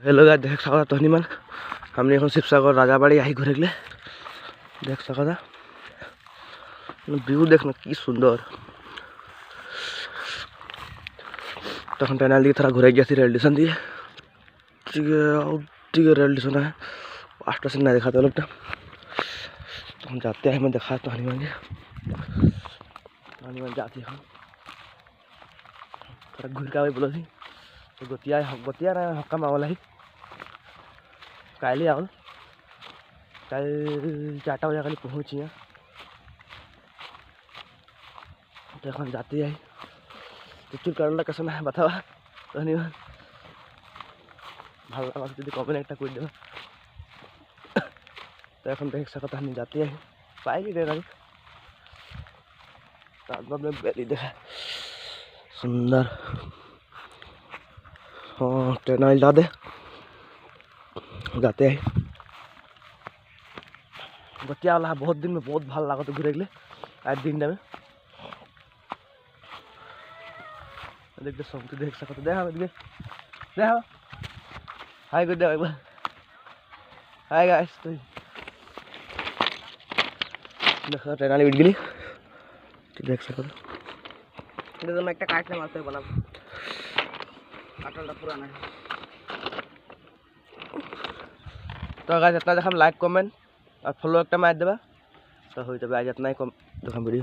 Hello guys देख सकता तहनी मन हमने এখন शिवसागर राजाबाड़ी आई घरे गले देख सकता व्यू देखना की सुंदर तखन टनल दिए थोड़ा घुरे गया रेल स्टेशन दिए रेल स्टेशन है स्टेशन नहीं देखा लोग तो हम जाते हैं मैं देखा तो हनुमान जाती हम थोड़ा घूर के बोलो थी तो गोतिया ना हक्का मावला ही काले आवल कल 4 बजे खाली पहुँची तो এখন जाते आई चुर करना कैसे है बतावा धन्यवाद ভালো লাগা যদি কমেন্ট একটা করে দেবে তো এখন দেখ सकता हम जाते हैं पाएगी रे गाड़ी ताजमहल में बैली देखा सुंदर हाँ ट्रेन ला दे जाते हैं बतिया वाला बहुत दिन में बहुत भाल लगा तो घूरे गए आज दिन में देखते सब तो देख सकते देखा देखा hi good day hi guys तो देखो ट्रेन वाली उठ गई देख सकते तो मैं एक काटने मारते बना काटलटा पुराना है तो गाइस इतना देखा लाइक कमेंट और फॉलो एक मार देबा तो हो जाए आज इतना ही कम देखा वीडियो।